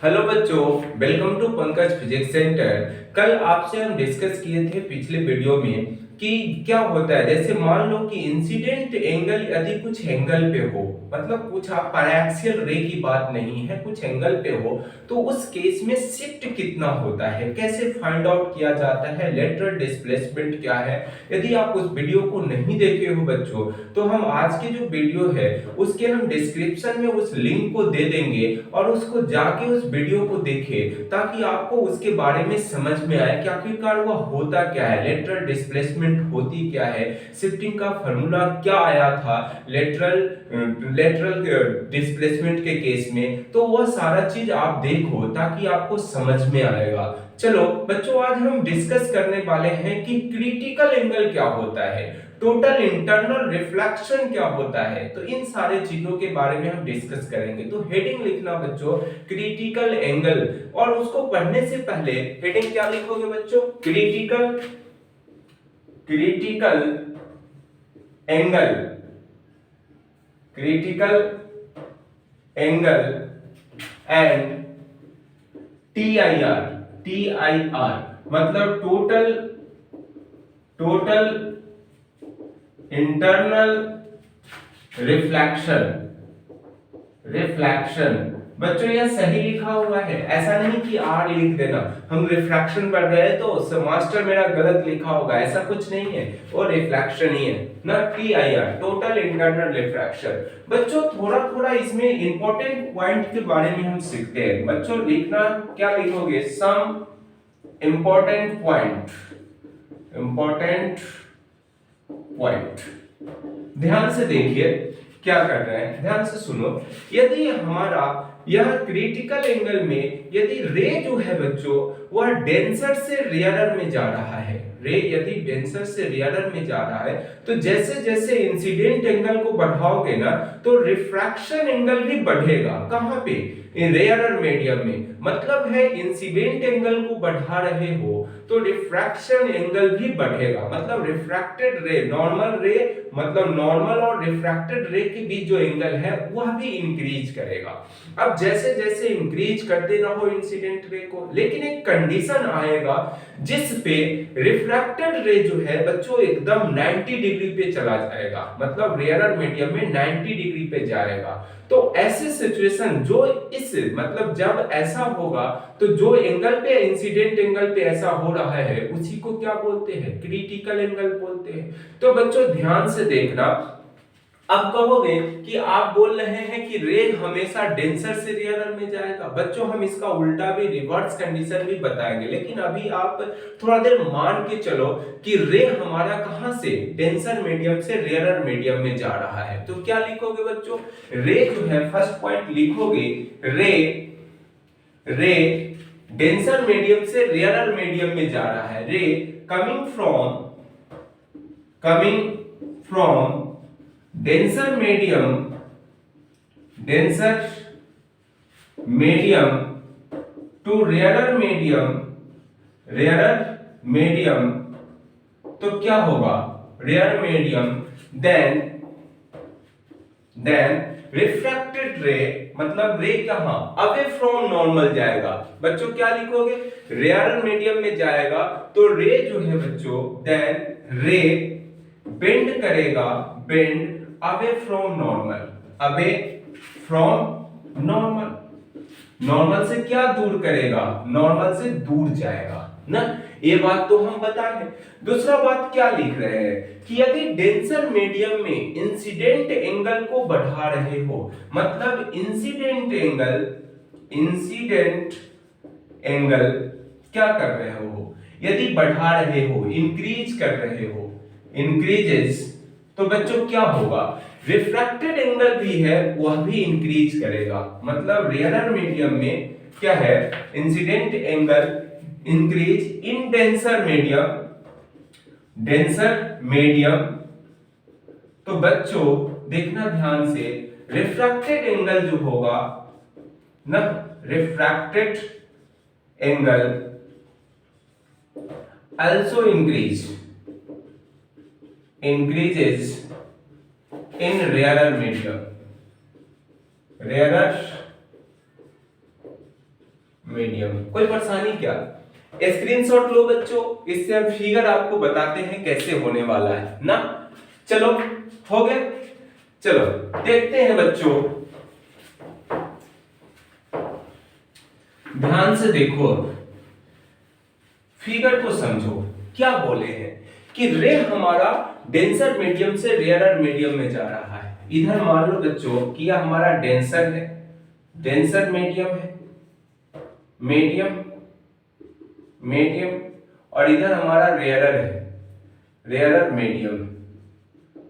Hello बच्चों, welcome to Pankaj physics centre. कल आपसे हम डिस्कस किए थे पिछले वीडियो में कि क्या होता है। जैसे मान लो कि इंसिडेंट एंगल यदि कुछ एंगल पे हो, मतलब कुछ आप पैराक्सियल रे की बात नहीं है, कुछ एंगल पे हो, तो उस केस में शिफ्ट कितना होता है, कैसे फाइंड आउट किया जाता है, लेटरल डिस्प्लेसमेंट क्या है। यदि आप उस वीडियो को नहीं देखे हो बच्चों, तो हम आज की जो वीडियो है उसके हम डिस्क्रिप्शन में उस लिंक को दे देंगे और उसको जाके उस वीडियो को देखें, ताकि आपको उसके बारे में समझ में आए कि आखिरकार वह होता क्या है, लेटरल डिस्प्लेसमेंट होती क्या है, शिफ्टिंग का फॉर्मूला क्या आया था लेटरल लेटरल डिस्प्लेसमेंट के केस में। तो वह सारा चीज आप देखो ताकि आपको समझ में आएगा। चलो बच्चों, आज हम डिस्कस करने वाले हैं कि क्रिटिकल एंगल क्या होता है, टोटल इंटरनल रिफ्लेक्शन क्या होता है। तो इन सारे चीजों के बारे में हम डिस्कस करेंगे। तो हेडिंग लिखना बच्चों क्रिटिकल एंगल, और उसको पढ़ने से पहले हेडिंग क्या लिखोगे बच्चों, critical critical angle, critical angle and T I R मतलब टोटल इंटरनल रिफ्लेक्शन। रिफ्लेक्शन बच्चों यह सही लिखा हुआ है, ऐसा नहीं कि आर लिख देना। हम रिफ्लेक्शन पढ़ रहे हैं तो मास्टर मेरा गलत लिखा होगा, ऐसा कुछ नहीं है। वो रिफ्लेक्शन ही है ना, T I R total internal reflection. बच्चों थोड़ा थोड़ा इसमें इंपॉर्टेंट पॉइंट के बारे में हम सीखते हैं। बच्चों लिखना क्या लिखोगे, some important point, important point. ध्यान से देखिए क्या कर रहे हैं, ध्यान से सुनो। यदि हमारा यह क्रिटिकल एंगल में यदि रे जो है बच्चों वह डेंसर से रेयरर में जा रहा है, रे यदि डेंसर से रेयरर में जा रहा है, तो जैसे जैसे इंसिडेंट एंगल को बढ़ाओगे ना तो रिफ्रैक्शन एंगल भी बढ़ेगा। कहां पे, रेयरर मीडियम में। मतलब है इंसिडेंट एंगल को बढ़ा रहे हो तो रिफ्रैक्शन एंगल भी बढ़ेगा। मतलब रिफ्रैक्टेड रे, नॉर्मल रे, मतलब नॉर्मल और रिफ्रैक्टेड रे के बीच जो एंगल है वह भी इंक्रीज करेगा। अब जैसे जैसे इंक्रीज करते रहो इंसिडेंट रे को, लेकिन एक कंडीशन आएगा जिस पे रिफ्रैक्टेड रे जो है बच्चों एकदम 90 डिग्री पे चला जाएगा, मतलब रेयरर मीडियम में 90 डिग्री पे जाएगा। तो ऐसे सिचुएशन जो इस मतलब जब ऐसा होगा तो जो एंगल पे इंसिडेंट एंगल पे ऐसा हो रहा है उसी को क्या बोलते हैं, क्रिटिकल एंगल बोलते हैं। तो बच्चों ध्यान से देखना। अब कहोगे कि आप बोल रहे हैं कि रे हमेशा डेंसर से रेयरर में जाएगा। बच्चों हम इसका उल्टा भी, रिवर्स कंडीशन भी बताएंगे, लेकिन अभी आप थोड़ा देर मान के चलो कि रे हमारा कहां से, डेंसर मीडियम से रेयरर मीडियम में जा रहा है। तो क्या लिखोगे बच्चों, रे जो है फर्स्ट पॉइंट लिखोगे, रे रे डेंसर मीडियम से रेयरर मीडियम में जा रहा है। Ray coming from denser medium to rarer medium तो क्या होगा, रेयर मीडियम देन रिफ्रैक्टेड रे, मतलब रे कहां, अवे फ्रॉम नॉर्मल जाएगा। बच्चों क्या लिखोगे, रेयर मीडियम में जाएगा तो रे जो है बच्चों देन रे बेंड करेगा, bend away from normal, away from normal. Normal से क्या दूर करेगा, नॉर्मल से दूर जाएगा ना। ये बात तो हम बता रहे। दूसरा बात क्या लिख रहे हैं कि यदि डेंसर मीडियम में इंसिडेंट एंगल को बढ़ा रहे हो, मतलब इंसिडेंट एंगल क्या कर रहे हो, यदि बढ़ा रहे हो, इंक्रीज कर रहे हो, इंक्रीजेस, तो बच्चों क्या होगा, रिफ्रैक्टेड एंगल भी है वह भी इंक्रीज करेगा। मतलब रेयरर मीडियम में क्या है, incident angle increase in denser medium. तो बच्चों देखना ध्यान से, रिफ्रैक्टेड एंगल जो होगा ना, refracted angle also increases in rarer medium. कोई परेशानी क्या? स्क्रीनशॉट लो बच्चों, इससे हम फिगर आपको बताते हैं कैसे होने वाला है ना। चलो हो गया, चलो देखते हैं बच्चों, ध्यान से देखो, फिगर को समझो। क्या बोले हैं कि रे हमारा डेंसर मीडियम से रेयरर मीडियम में जा रहा है। इधर मान लो बच्चों कि यह हमारा डेंसर है, डेंसर मीडियम है, मीडियम मीडियम, और इधर हमारा रेयरर है, रेयरर मीडियम।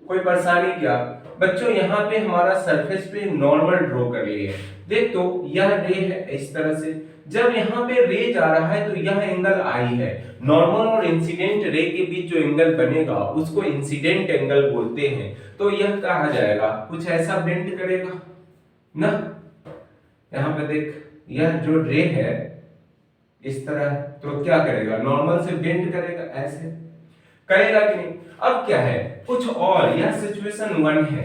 कोई परेशानी क्या? बच्चों यहाँ पे हमारा सरफेस पे नॉर्मल ड्रॉ कर लिए। देख तो यह रे है इस तरह से, जब यहाँ पे रे जा रहा है तो यह एंगल आई है। नॉर्मल और इंसिडेंट रे के बीच जो एंगल बनेगा उसको इंसिडेंट एंगल बोलते हैं। तो यह कहा जाएगा, कुछ ऐसा बेंड करेगा ना। यहाँ पे देख, यह जो रे है इस तरह, तो क्या करेगा, नॉर्मल से बेंड करेगा, ऐसे करेगा कि नहीं। अब क्या है, कुछ और, यह सिचुएशन 1 है,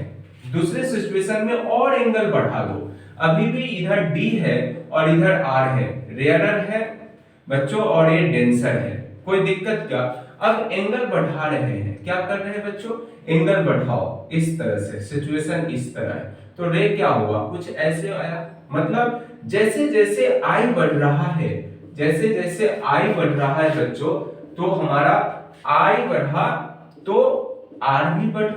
दूसरे सिचुएशन में और एंगल बढ़ा दो। अभी भी इधर D है और इधर R है, रेयरर है बच्चों और ये डेंसर है। कोई दिक्कत क्या? अब एंगल बढ़ा रहे हैं, क्या कर रहे हैं बच्चों, एंगल बढ़ाओ इस तरह से, सिचुएशन इस तरह है। तो रे क्या हुआ, कुछ ऐसे आया। मतलब जैसे जैसे I बढ़ रहा है, जैसे जैसे I बढ़ रहा है बच्चों, तो हमारा I बढ़ा तो R भी बढ़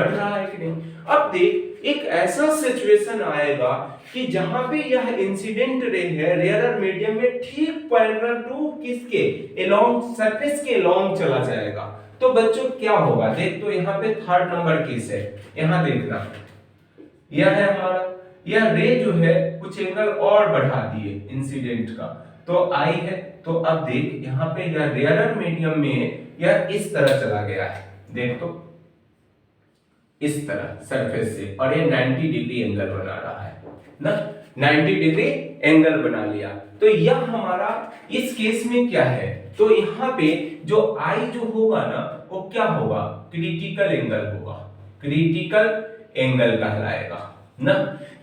रहा है कि नहीं। अब देख, एक ऐसा सिचुएशन आएगा कि जहां पे यह इंसिडेंट रे है रेयरर मीडियम में ठीक पैरेलल टू किसके, अलोंग सरफेस के अलोंग चला जाएगा। तो बच्चों क्या होगा, देख तो यहाँ पे थर्ड नंबर केस है, यहाँ देखना, यह है हमारा, यह रे जो है कुछ एंगल और बढ़ा दिए इंसिडेंट का, तो आई है। तो अब देख यहाँ पे यह रेयरर मीडियम में यह इस तरह चला गया है, देख तो इस तरह सरफेस से, और ये 90 डिग्री एंगल बना रहा है ना, 90 डिग्री एंगल बना लिया। तो यह हमारा इस केस में क्या है, तो यहाँ पे जो आई जो होगा ना वो क्या होगा, क्रिटिकल एंगल होगा, क्रिटिकल एंगल कहलाएगा ना।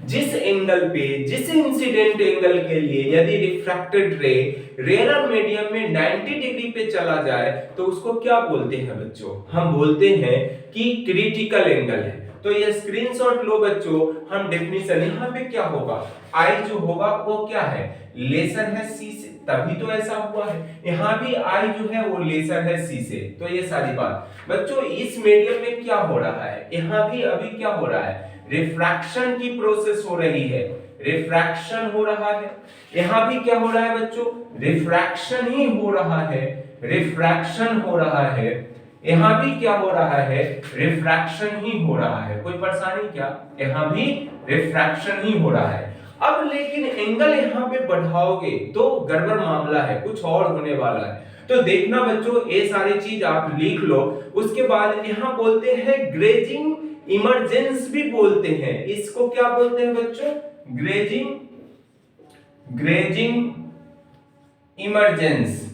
जिस एंगल पे, जिस इंसिडेंट एंगल के लिए यदि रिफ्रैक्टेड रे रेयरर मीडियम में 90 डिग्री पे चला जाए तो उसको क्या बोलते हैं बच्चों, हम बोलते हैं कि क्रिटिकल एंगल है। तो ये स्क्रीनशॉट लो बच्चों, हम डेफिनेशन, यहाँ पे क्या होगा, आई जो होगा वो क्या है, लेसर है सी से, तभी तो ऐसा हुआ है। यहाँ भी आई जो है वो लेसर है सी से। तो ये सारी बात बच्चों, इस मीडियम में क्या हो रहा है, यहाँ भी अभी क्या हो रहा है, रिफ्रैक्शन की प्रोसेस हो रही है, रिफ्रैक्शन हो रहा है। यहां भी क्या हो रहा है बच्चों, रिफ्रैक्शन ही हो रहा है, रिफ्रैक्शन हो रहा है। यहां भी क्या हो रहा है, रिफ्रैक्शन ही हो रहा है। कोई परेशानी क्या, यहां भी रिफ्रैक्शन ही हो रहा है। अब लेकिन एंगल यहां पे बढ़ाओगे तो गड़बड़ मामला है, कुछ और होने वाला है। तो देखना बच्चों, ये सारी चीज आप लिख लो। उसके बाद यहां बोलते हैं ग्रेजिंग इमरजेंस भी बोलते हैं, इसको क्या बोलते हैं बच्चों, ग्रेजिंग, ग्रेजिंग इमरजेंस,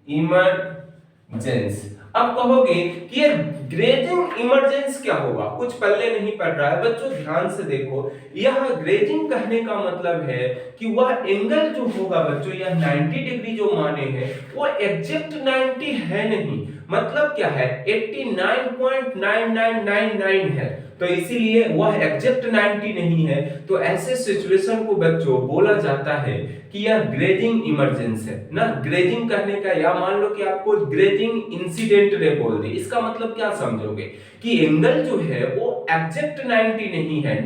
इमरजेंस। अब कहोगे कि ये ग्रेजिंग इमरजेंस क्या होगा, कुछ पल्ले नहीं पड़ रहा है बच्चों, ध्यान से देखो। यह ग्रेजिंग कहने का मतलब है कि वह एंगल जो होगा बच्चों, यह 90 डिग्री जो माने हैं वो एग्जैक्ट 90 है नहीं, मतलब क्या है, 89.9999 है, तो इसीलिए वह एग्जैक्ट 90 नहीं है। तो ऐसे सिचुएशन को बच्चों बोला जाता है कि यह ग्रेजिंग इमरजेंस है ना। ग्रेजिंग कहने का, या मान लो कि आपको ग्रेजिंग इंसिडेंट रे बोल दे, इसका मतलब क्या समझोगे कि एंगल जो है वो एग्जैक्ट 90 नहीं है,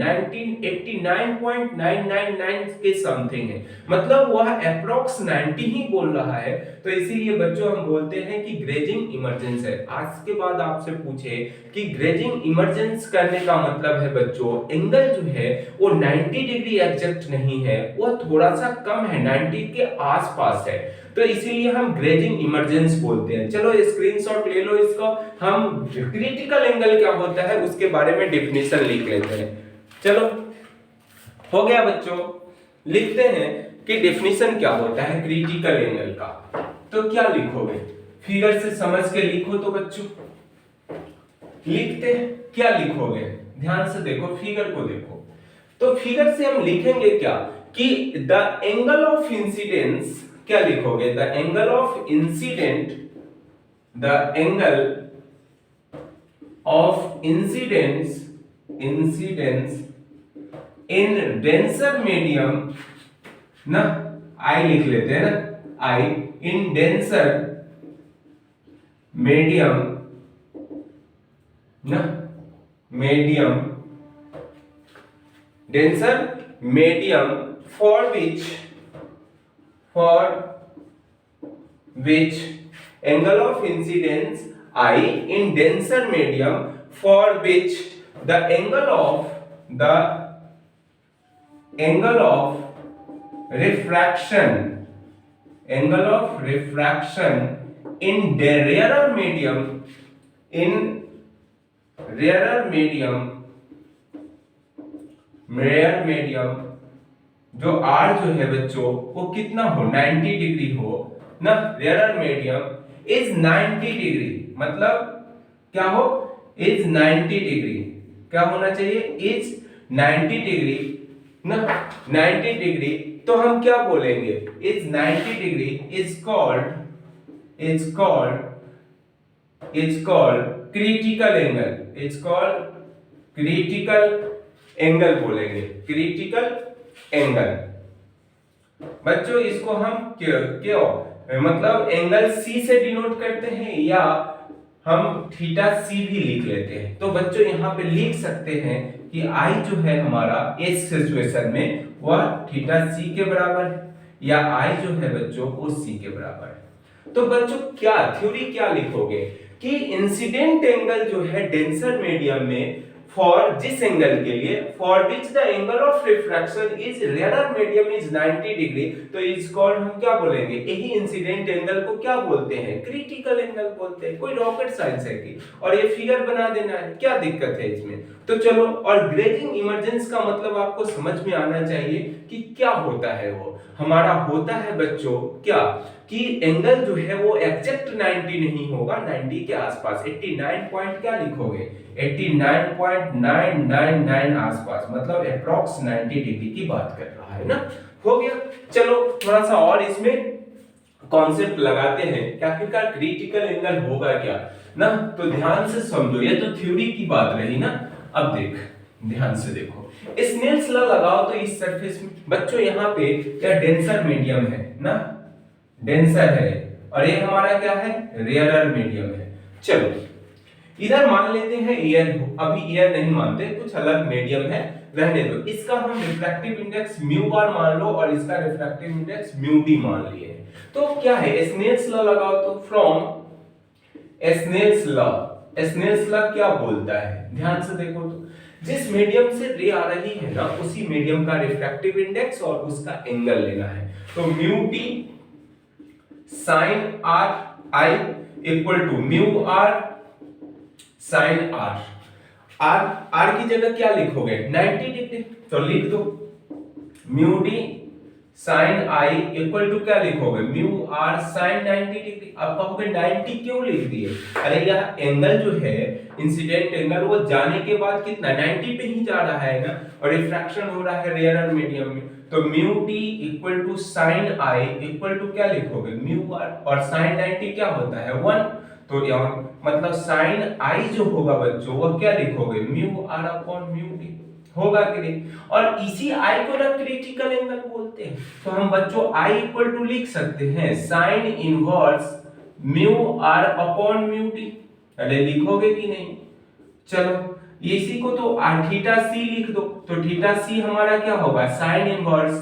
89.999 के समथिंग है, मतलब वह अप्रॉक्स 90 ही बोल रहा है। तो इसीलिए बच्चों हम बोलते हैं कि ग्रेजिंग इमरजेंस है। आज के बाद आपसे पूछे कि ग्रेजिंग इमरजेंस करने का मतलब है बच्चों, एंगल जो है वो 90 डिग्री एग्जैक्ट नहीं है, वो थोड़ा सा कम है, 90 के आसपास है, तो इसीलिए हम ग्रेजिंग इमरजेंस बोलते हैं। चलो स्क्रीनशॉट ले लो इसको, हम क्रिटिकल एंगल क्या होता है उसके बारे में डेफिनेशन लिख लेते हैं। चलो हो गया बच्चों, लिखते हैं कि डेफिनेशन क्या होता है क्रिटिकल एंगल का। तो क्या लिखोगे, फिगर से समझ के लिखो। तो बच्चों लिखते हैं, क्या लिखोगे, ध्यान से देखो, फिगर को देखो। तो फिगर से हम लिखेंगे क्या, कि द एंगल ऑफ इंसिडेंस क्या लिखोगे, the angle of incident, the angle of incidence in denser medium ना, आई लिख लेते हैं ना, आई इन डेंसर मीडियम ना, medium, denser medium for which angle of incidence I in denser medium for which the angle of refraction in the rarer medium जो R जो है बच्चों वो कितना हो, 90 डिग्री हो ना, रेयर मीडियम इज 90 डिग्री, मतलब क्या हो, इज 90 डिग्री, क्या होना चाहिए, इज 90 डिग्री ना, 90 डिग्री, तो हम क्या बोलेंगे, is 90 degree is called critical angle, is called critical angle बोलेंगे, क्रिटिकल एंगल। बच्चों इसको हम क्यों मतलब एंगल सी से डिनोट करते हैं या हम थीटा सी भी लिख लेते हैं। तो बच्चों यहाँ पे लिख सकते हैं कि आई जो है हमारा इस सिचुएशन में वह थीटा सी के बराबर है, या आई जो है बच्चों वो सी के बराबर है। तो बच्चों क्या थ्योरी क्या लिखोगे कि इंसिडेंट एंगल जो है डेंसर मीडियम में फॉर जिस एंगल के लिए for which the angle of refraction is rare medium is 90 degree, तो इज कॉल्ड हम क्या बोलेंगे, यही इंसिडेंट एंगल को क्या बोलते हैं, क्रिटिकल एंगल बोलते हैं। कोई रॉकेट साइंस है कि, और ये फिगर बना देना है, क्या दिक्कत है इसमें। तो चलो, और ग्रेजिंग इमर्जेंस का मतलब आपको समझ में आना चाहिए कि क्या होता है। वो हमारा होता है बच्चों क्या कि एंगल जो है वो एग्जैक्ट 90 नहीं होगा, 90 के आसपास 89 पॉइंट क्या लिखोगे, 89.999 आसपास, मतलब अप्रॉक्स 90 डिग्री की बात कर रहा है ना। हो गया, चलो थोड़ा सा और इसमें कॉन्सेप्ट लगाते हैं कि आखिरकार क्रिटिकल एंगल होगा क्या ना। तो ध्यान से समझो, ये तो थ्योरी की बात रही ना। अब ध्यान से देखो, स्नेल्स लॉ लगाओ तो इस सरफेस में बच्चों यहाँ पे यह डेंसर मीडियम है ना, डेंसर है, और ये हमारा क्या है, रेयरर मीडियम है। चलो इधर मान लेते हैं एयर, अभी एयर नहीं मानते, कुछ अलग मीडियम है, रहने दो। इसका हम रिफ्रैक्टिव इंडेक्स म्यू बार मान लो और इसका रिफ्रैक्टिव इंडेक्स म्यू डी मान लिए। तो क्या है, स्नेल्स लॉ लगाओ तो फ्रॉम स्नेल्स लॉ क्या बोलता है, ध्यान से देखो तो, जिस मीडियम से रे आ रही है ना उसी मीडियम का रिफ्रैक्टिव इंडेक्स और उसका एंगल लेना है। तो mu T sine R I equal to mu R sine R की जगह क्या लिखोगे, 90 डिग्री, तो लिख दो mu D sine I equal to क्या लिखोगे, म्यू आर साइन 90 डिग्री। अब कहोगे 90 क्यों लिख दिए, अरे यह एंगल जो है इंसिडेंट एंगल वो जाने के बाद कितना 90 पे ही जा रहा है ना, और रिफ्रैक्शन हो रहा है रेयरर मीडियम में। तो mu T equal to sine I equal to क्या लिखोगे, म्यू आर, और साइन 90 क्या होता है 1, तो यहाँ मतलब साइन आई जो होगा बच्चों वो क्या लिखोगे, mu R upon mu D होगा कि नहीं। और इसी आई को ना क्रिटिकल एंगल बोलते हैं। तो हम बच्चों आई इक्वल टू लिख सकते हैं sine inverse mu R upon mu D, अरे लिखोगे कि नहीं। चलो इसी को तो थीटा सी लिख दो, तो थीटा सी हमारा क्या होगा, sine inverse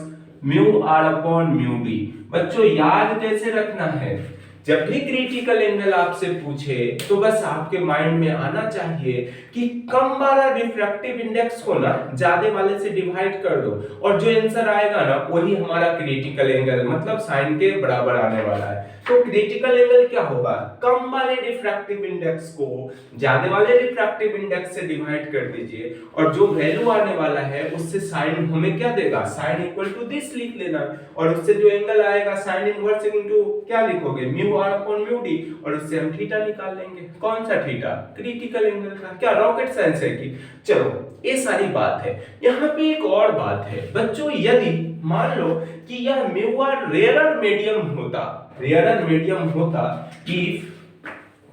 mu R upon mu D. बच्चों याद कैसे रखना है, जब भी क्रिटिकल एंगल आपसे पूछे तो बस आपके माइंड में आना चाहिए कि कम वाला रिफ्रैक्टिव इंडेक्स को ना ज्यादा वाले से डिवाइड कर दो, और जो आंसर आएगा ना वही हमारा क्रिटिकल एंगल मतलब साइन के बराबर आने वाला है। तो क्रिटिकल एंगल क्या होगा, कम वाले रिफ्रैक्टिव इंडेक्स को ज्यादा वाले रिफ्रैक्टिव इंडेक्स से डिवाइड कर दीजिए, और जो वैल्यू आने वाला है उससे साइन हमें क्या देगा, साइन इक्वल टू दिस लिख लेना, और उससे जो एंगल आएगा साइन इनवर्स इनटू क्या लिखोगे, mu R upon mu D, और उससे हम थीटा निकाल लेंगे। कौन सा थीटा, क्रिटिकल एंगल का। क्या रॉकेट साइंस है कि। चलो ये सारी बात है। यहाँ पे एक और बात है बच्चों, यदि मान लो कि यह म्यू आर रेयरर मीडियम होता इफ,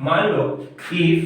मान लो इफ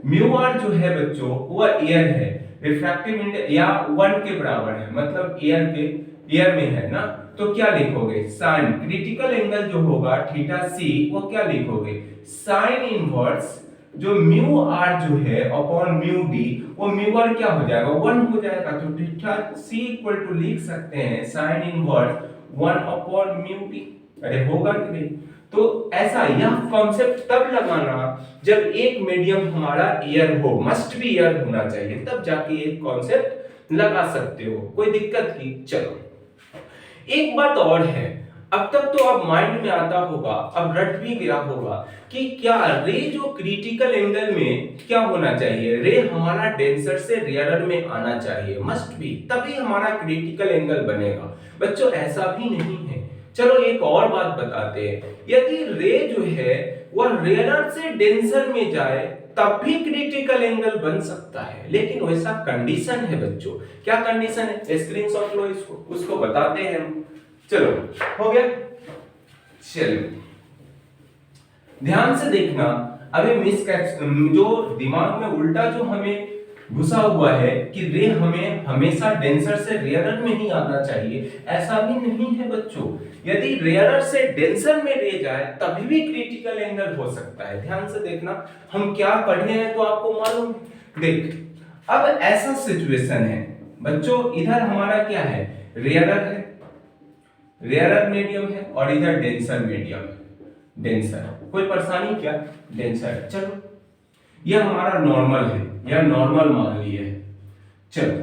म्यू आर जो है बच्चों वह एयर है, रिफ्रैक्टिव इंडेक्स या 1 के बराबर है, मतलब एयर में है ना, तो क्या लिखोगे साइन क्रिटिकल एंगल जो होगा थीटा सी, वो क्या लिखोगे साइन इनवर्स जो म्यू आर जो है अपॉन म्यू डी, वो म्यू आर क्या हो जाएगा 1 हो जाएगा, तो थीटा सी इक्वल टू लिख सकते हैं sine inverse 1 upon mu D. अरे होगा कि नहीं? तो ऐसा यह कॉन्सेप्ट तब लगाना जब एक मीडियम हमारा एयर हो, मस्ट बी एयर होना चाहिए, तब जाके एक कॉन्सेप्ट लगा सकते हो, कोई दिक्कत की। चलो एक बात और है, अब तक तो अब माइंड में आता होगा, अब रट भी गया होगा कि क्या रे जो क्रिटिकल एंगल में क्या होना चाहिए, रे हमारा डेंसर से रेयरर में आना चाहिए, मस्ट बी, तभी हमारा क्रिटिकल एंगल बनेगा। बच्चों ऐसा भी नहीं है। चलो एक और बात बताते हैं, यदि रे जो है वह रेयरर से डेंसर में जाए तब भी क्रिटिकल एंगल बन सकता है, लेकिन वैसा कंडीशन है बच्चों। क्या कंडीशन है? स्क्रीनशॉट लो इसको, उसको बताते हैं हम। चलो हो गया, चलो ध्यान से देखना। अभी जो दिमाग में उल्टा जो हमें घुसा हुआ है कि रे हमें हमेशा डेंसर से रेयरर में ही आना चाहिए, ऐसा भी नहीं है बच्चों। यदि रेयरर से डेंसर में रे जाए तभी भी क्रिटिकल एंगल हो सकता है। ध्यान से देखना, हम क्या पढ़े हैं तो आपको मालूम। देख अब ऐसा सिचुएशन है बच्चों, इधर हमारा क्या है रेयरर है, रेयरर मीडियम है, और इधर डेंसर मीडियम है, डेंसर। कोई परेशानी क्या? डेंसर है। चलो यह हमारा नॉर्मल है, यह नॉर्मल मान लिए है। चलो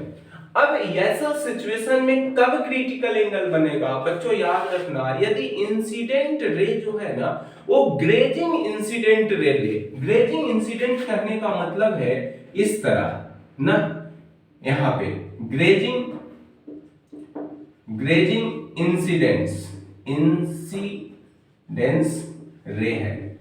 अब ऐसा सिचुएशन में कब क्रिटिकल एंगल बनेगा बच्चों? याद रखना, यदि इंसिडेंट रे जो है ना वो ग्रेजिंग इंसिडेंट रे ले। ग्रेजिंग इंसिडेंट करने का मतलब है इस तरह ना, यहां पे ग्रेजिंग इंसिडेंस रे है,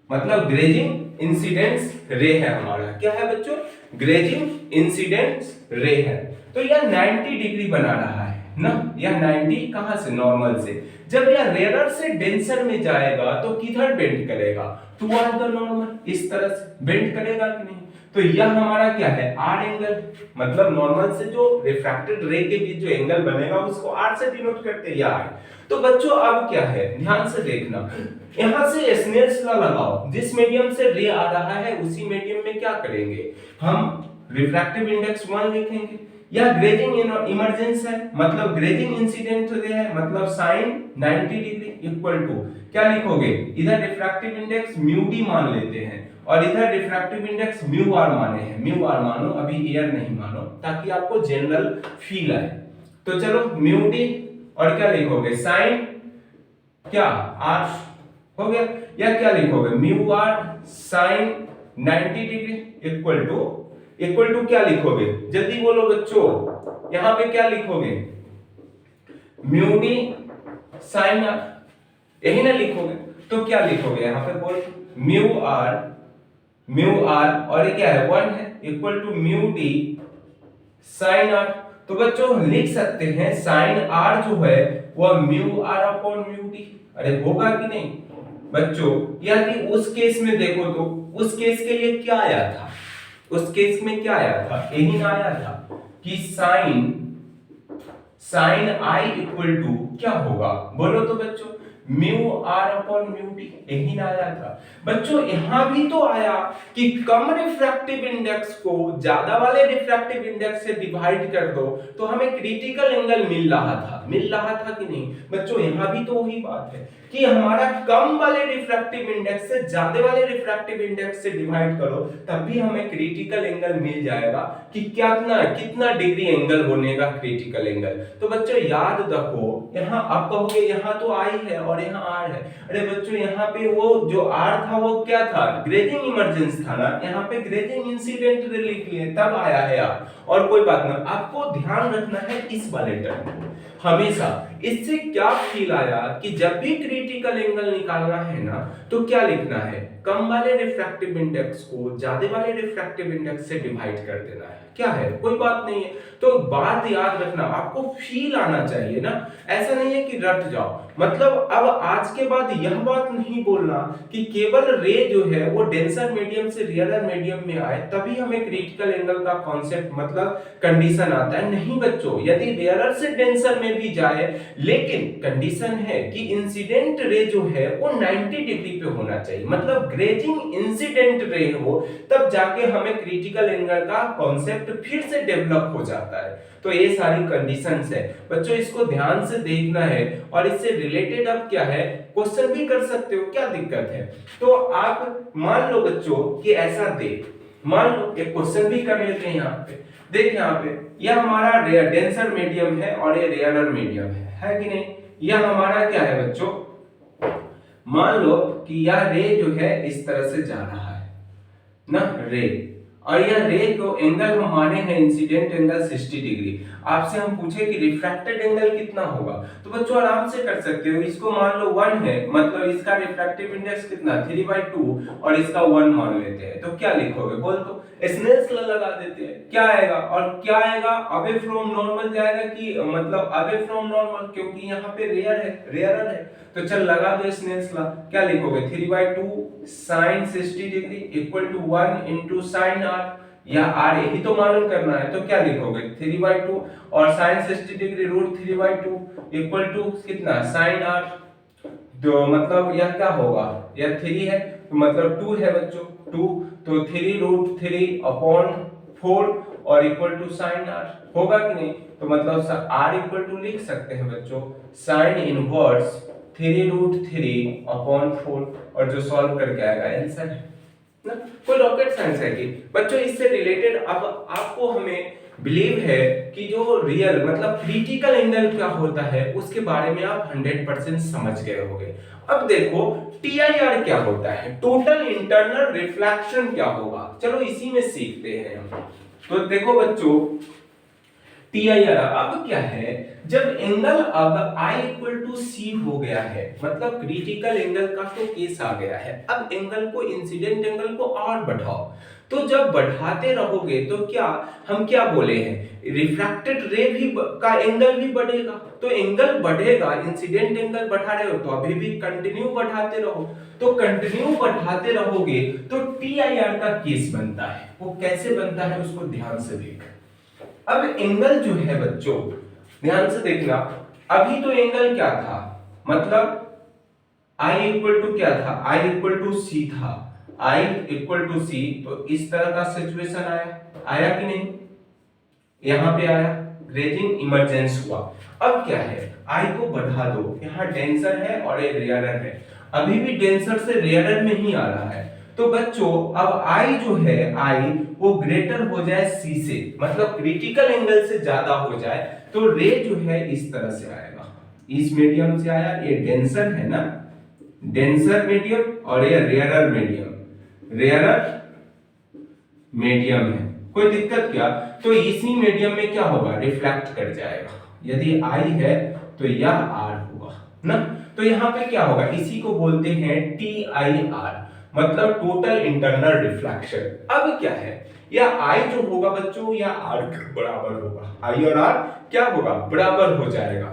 मतलब ग्रेजिंग इंसिडेंस रे है हमारा। क्या है बच्चों? ग्रेजिंग इंसिडेंस रे है। तो यह 90 डिग्री बना रहा है ना, यह 90 कहां से? नॉर्मल से। जब यह रेयरर से डेंसर में जाएगा तो किधर बेंड करेगा? टुवर्ड द नॉर्मल, इस तरह से बेंड करेगा कि नहीं? तो यह हमारा क्या है? आर एंगल, मतलब नॉर्मल से जो रिफ्रैक्टेड रे के बीच जो एंगल बनेगा उसको आर से डिनोट करते हैं, आर। तो बच्चों अब क्या है, ध्यान से देखना, यहां से स्नेल्स लॉ लगाओ। जिस मीडियम से रे आ रहा है उसी मीडियम में क्या करेंगे हम? रिफ्रैक्टिव इंडेक्स 1 लिखेंगे। या ग्रेजिंग इमर्जेंस है, मतलब ग्रेजिंग इंसिडेंट रे है, मतलब साइन 90 डिग्री इक्वल टू क्या लिखोगे? इधर रिफ्रैक्टिव इंडेक्स म्यू डी मान लेते हैं और इधर रिफ्रैक्टिव इंडेक्स म्यू आर माने हैं। म्यू आर मानो, अभी एयर नहीं मानो, ताकि आपको जनरल फील आए। तो चलो म्यू डी और क्या लिखोगे? साइन क्या आर हो गया। या क्या लिखोगे? Mu R sine 90 degree equal to क्या लिखोगे? जल्दी बोलो बच्चों, यहां पे क्या लिखोगे? म्यू डी साइन आर, यही ना लिखोगे? तो क्या लिखोगे यहां पे? बोल म्यू आर और ये क्या है 1 है, equal to mu D sine R. तो बच्चों लिख सकते हैं साइन आर जो है वह mu R upon mu D. अरे होगा कि नहीं बच्चों? यदि उस केस में देखो तो उस केस के लिए क्या आया था? उस केस में क्या आया था? यही ना आया था कि साइन आई इक्वल टू क्या होगा? बोलो तो बच्चों, mu R upon mu D, यही ना आया था बच्चों? यहां भी तो आया कि कम रिफ्रैक्टिव इंडेक्स को ज्यादा वाले रिफ्रैक्टिव इंडेक्स से डिवाइड कर दो तो हमें क्रिटिकल एंगल मिल रहा था कि नहीं बच्चों? यहां भी तो वही बात है कि हमारा कम वाले रिफ्रैक्टिव इंडेक्स से ज्यादा वाले रिफ्रैक्टिव इंडेक्स से डिवाइड करो तब भी हमें क्रिटिकल एंगल मिल जाएगा कि कितना डिग्री एंगल बनेगा क्रिटिकल एंगल। तो बच्चों याद रखो, यहां आप कहोगे यहां तो आई है और यहां आर है। अरे बच्चों यहाँ पे वो जो आर था वो क्या था? ग्रेजिंग इमर्जेंस था ना, यहाँ पे ग्रेजिंग इंसिडेंट रे लिख लिए तब आया है आर, और कोई बात ना। आपको ध्यान रखना है इस वाले टर्म को हमेशा। इससे क्या फील आया कि जब भी क्रिटिकल एंगल निकालना है ना तो क्या लिखना है? कम वाले रिफ्रैक्टिव इंडेक्स को ज्यादा वाले रिफ्रैक्टिव इंडेक्स से डिवाइड कर देना है। क्या है, कोई बात नहीं है। तो बात याद रखना, आपको फील आना चाहिए ना, ऐसा नहीं है कि रट जाओ। मतलब अब आज के बाद यह बात नहीं बोलना कि केवल रे जो है वो डेंसर मीडियम से रेयरर मीडियम में आए तभी हमें क्रिटिकल एंगल का कॉन्सेप्ट मतलब कंडीशन आता है। नहीं बच्चों, यदि रेयरर से डेंसर में भी जाए, लेकिन कंडीशन है कि इंसिडेंट रे जो है वो 90 डिग्री पे होना चाहिए, मतलब ग्रेजिंग इंसिडेंट रे हो, तब जाके हमें क्रिटिकल एंगल का कॉन्सेप्ट फिर से डेवलप हो जाता है। तो ये सारी कंडीशंस है बच्चों, इसको ध्यान से देखना है। और इससे रिलेटेड अब क्या है, क्वेश्चन भी कर सकते हो, क्या दिक्कत है। तो आप मान लो बच्चों कि ऐसा दे, मान लो एक क्वेश्चन भी कर लेते हैं। यहाँ पे देख, यहाँ पे यह हमारा डेंसर मीडियम है और ये रेयरर मीडियम है कि नहीं। यह हमारा क्या है बच्चों, मान लो कि यह रे जो है इस तरह से जा रहा है ना, रे, और यह रे को एंगल हम माने हैं इंसिडेंट एंगल 60 डिग्री। आपसे हम पूछे कि रिफ्रैक्टेड एंगल कितना होगा, तो बच्चों आराम से कर सकते हो। इसको मान लो 1 है, मतलब इसका रिफ्रैक्टिव इंडेक्स कितना 3/2 और इसका 1 मान लेते हैं। तो क्या लिखोगे, बोल तो स्नेल्स लॉ लगा देते हैं, क्या आएगा और क्या आएगा, अवे फ्रॉम नॉर्मल जाएगा कि मतलब अवे फ्रॉम नॉर्मल, क्योंकि यहाँ पे रेयरर है। तो चल लगा दो स्नेल्स लॉ, क्या लिखोगे 3/2 sin 60 degree equal to 1 into sin r, या r यही तो मालूम करना है। तो क्या लिखोगे 3/2 और sin 60 degree root 3/2 equal to कितना sin r। तो मतलब यह क्या होगा, यह 3 है तो मतलब 2 है बच्चों, 2 तो 3√3/4 और इक्वल टू sin r होगा कि नहीं। तो मतलब r इक्वल टू लिख सकते हैं बच्चों sin इनवर्स 3√3/4 और जो सॉल्व करके आएगा आंसर है ना। कोई रॉकेट साइंस है कि बच्चों। इससे रिलेटेड अब आपको हमें बिलीव है कि जो रियल मतलब क्रिटिकल एंगल क्या होता है उसके बारे में आप 100% समझ गए होंगे। अब देखो TIR क्या होता है, टोटल इंटरनल रिफ्लेक्शन क्या होगा, चलो इसी में सीखते हैं हम। तो देखो बच्चों TIR अब क्या है, जब एंगल अब I इक्वल टू सी हो गया है, मतलब क्रिटिकल एंगल का तो केस आ गया है। अब एंगल को इंसिडेंट एंगल को और बढ़ाओ, तो जब बढ़ाते रहोगे तो क्या हम क्या बोले हैं, रिफ्रैक्टेड रे भी का एंगल भी बढ़ेगा। तो एंगल बढ़ेगा, इंसिडेंट एंगल बढ़ा रहे हो तो अभी भी कंटिन्यू बढ़ाते रहो। तो कंटिन्यू बढ़ाते रहोगे तो TIR का केस बनता है। वो कैसे बनता है उसको ध्यान से देख। अब एंगल जो है बच्चों ध्यान से देखना, अभी तो एंगल क्या था, मतलब I इक्वल टू क्या था, I इक्वल टू सी था, I इक्वल टू सी। तो इस तरह का सिचुएशन आया कि नहीं, यहां पे आया, ग्रेजिंग इमरजेंस हुआ। अब क्या है, I को बढ़ा दो, यहां डेंसर है और ये रेयरर है, अभी भी डेंसर से रेयरर में ही आ रहा है। तो बच्चों अब I जो है, I वो ग्रेटर हो जाए C से, मतलब क्रिटिकल एंगल से ज्यादा हो जाए, तो रे जो है इस तरह से आएगा, इस मीडियम से आया। ये डेंसर है ना, डेंसर मीडियम, और ये रेयरर मीडियम है। कोई दिक्कत क्या, तो इसी मीडियम में क्या होगा, रिफ्लेक्ट कर जाएगा। यदि I है तो यह R होगा ना। तो यहाँ पे क्या होगा, इसी को बोलते हैं TIR, मतलब टोटल इंटरनल रिफ्लेक्शन। अब क्या है, या I जो होगा बच्चों या R के बराबर होगा, I और R क्या होगा, बराबर हो जाएगा।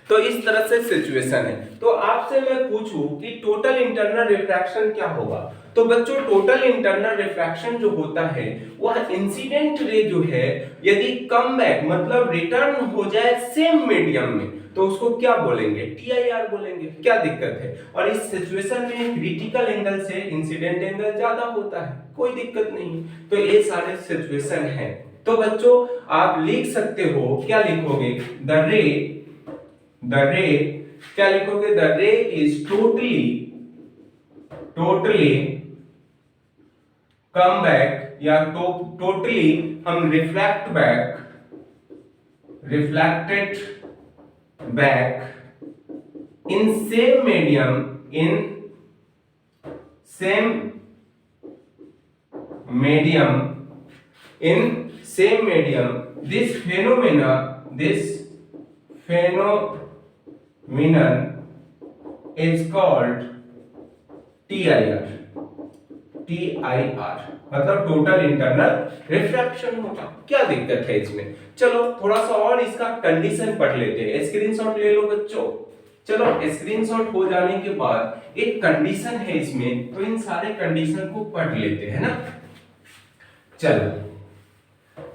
तो इस तरह से सिचुएशन है। तो आपसे मैं पूछूं कि टोटल इंटरनल रिफ्रैक्शन क्या होगा, तो बच्चों टोटल इंटरनल रिफ्रैक्शन जो होता है वह इंसिडेंट रे जो है यदि कम बैक मतलब रिटर्न हो जाए सेम मीडियम में, तो उसको क्या बोलेंगे, TIR बोलेंगे। क्या दिक्कत है, और इस सिचुएशन में क्रिटिकल एंगल से इंसिडेंट एंगल ज्यादा होता है, कोई दिक्कत नहीं। तो ये सारे सिचुएशन है। तो बच्चों आप लिख सकते हो, क्या लिखोगे, द रे क्या लिखोगे, द रे इज टोटली कम बैक, या टोटली हम reflected back in same medium this phenomenon is called TIR मतलब टोटल इंटरनल रिफ्रैक्शन होगा। क्या दिक्कत है इसमें? चलो थोड़ा सा और इसका कंडीशन पढ़ लेते हैं। स्क्रीनशॉट ले लो बच्चों। चलो स्क्रीनशॉट हो जाने के बाद एक कंडीशन है इसमें, तो इन सारे कंडीशन को पढ़ लेते हैं ना। चलो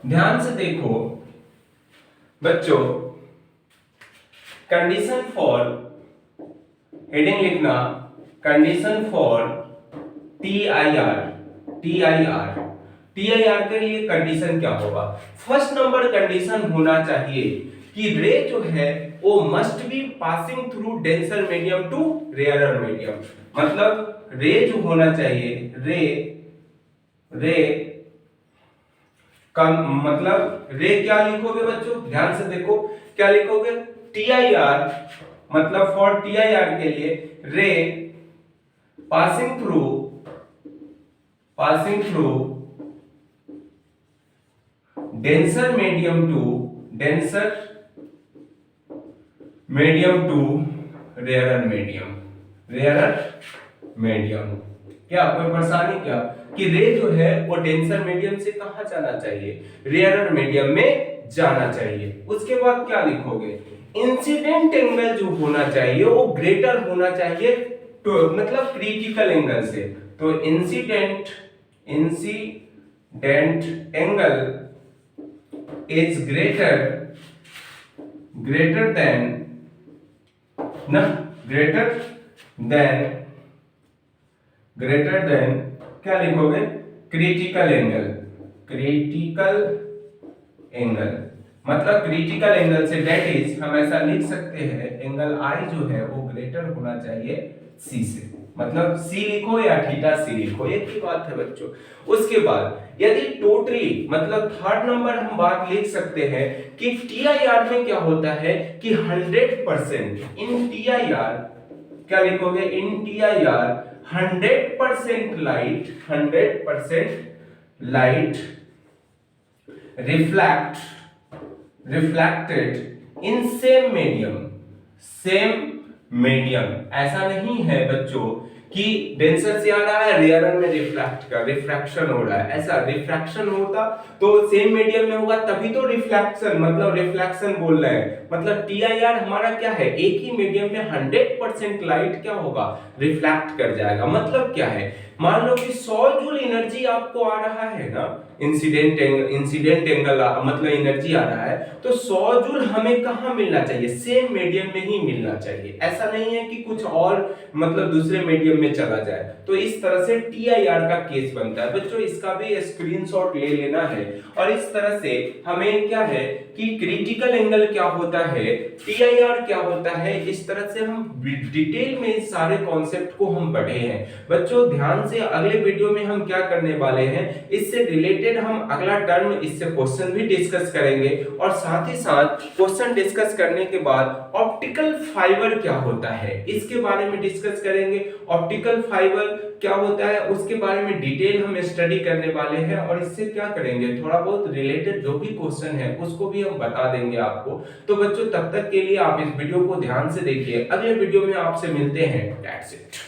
ध्यान से देखो बच्चों, कंडीशन फॉर, हेडिंग लिखना कंडीशन फॉर TIR के लिए कंडीशन क्या होगा? फर्स्ट नंबर कंडीशन होना चाहिए कि रे जो है वो must be passing through denser medium to rarer medium. मतलब रे जो होना चाहिए, रे का मतलब रे क्या लिखोगे बच्चों? ध्यान से देखो क्या लिखोगे? TIR मतलब फॉर TIR के लिए रे passing through denser medium to rarer medium। क्या कोई परेशानी क्या कि रे जो है वो डेंसर मीडियम से कहां जाना चाहिए? रेयरर मीडियम में जाना चाहिए। उसके बाद क्या लिखोगे? इंसिडेंट एंगल जो होना चाहिए वो ग्रेटर होना चाहिए तो मतलब क्रिटिकल एंगल से। तो incident angle is greater than क्या लिखोगे? क्रिटिकल एंगल मतलब क्रिटिकल एंगल से, दैट इज हम ऐसा लिख सकते हैं एंगल आई जो है वो ग्रेटर होना चाहिए सी से। मतलब सी लिखो या थीटा सी लिखो, एक ही बात है बच्चों। उसके बाद यदि टोटली मतलब थर्ड नंबर हम बात लिख सकते हैं कि TIR में क्या होता है कि 100% इन TIR क्या लिखोगे? इन TIR 100% light reflected in same medium। ऐसा नहीं है बच्चों कि डेंसर से आ रहा है, रेयरर में रिफ्रैक्शन हो रहा है। ऐसा रिफ्रैक्शन होता तो सेम मीडियम में होगा तभी तो रिफ्लेक्शन मतलब रिफ्लेक्शन बोल रहे हैं। मतलब TIR हमारा क्या है? एक ही मीडियम में 100% लाइट क्या होगा? रिफ्लेक्ट कर जाएगा। मतलब क्या है? मान लो कि 100 जूल एनर्जी आपको आ रहा है ना, इंसिडेंट एंगल मतलब एनर्जी आ रहा है, तो 100 जूल हमें कहां मिलना चाहिए? सेम मीडियम में ही मिलना चाहिए। ऐसा नहीं है कि कुछ और मतलब दूसरे मीडियम में चला जाए। तो इस तरह से TIR का केस बनता है बच्चों। इसका भी स्क्रीनशॉट ले लेना है। और इस तरह से हमें क्या है कि क्रिटिकल एंगल क्या होता है, TIR क्या होता है, इस तरह से हम डिटेल में इस सारे कॉन्सेप्ट को हम पढ़े हैं बच्चों। ध्यान से अगले वीडियो में हम क्या करने वाले हैं, इससे रिलेटेड हम अगला टर्म, इससे क्वेश्चन भी डिस्कस करेंगे। और साथ ही साथ क्वेश्चन डिस्कस करने के बाद ऑप्टिकल फाइबर क्या होता है इसके बारे में डिस्कस करेंगे। ऑप्टिकल फाइबर क्या होता है उसके बारे में डिटेल हम स्टडी करने वाले हैं। और इससे क्या करेंगे, थोड़ा बहुत रिलेटेड जो भी क्वेश्चन है उसको भी हम बता देंगे आपको। तो बच्चों तब तक के लिए आप इस वीडियो को ध्यान से देखिए। अगले वीडियो में आपसे मिलते हैं। That's it.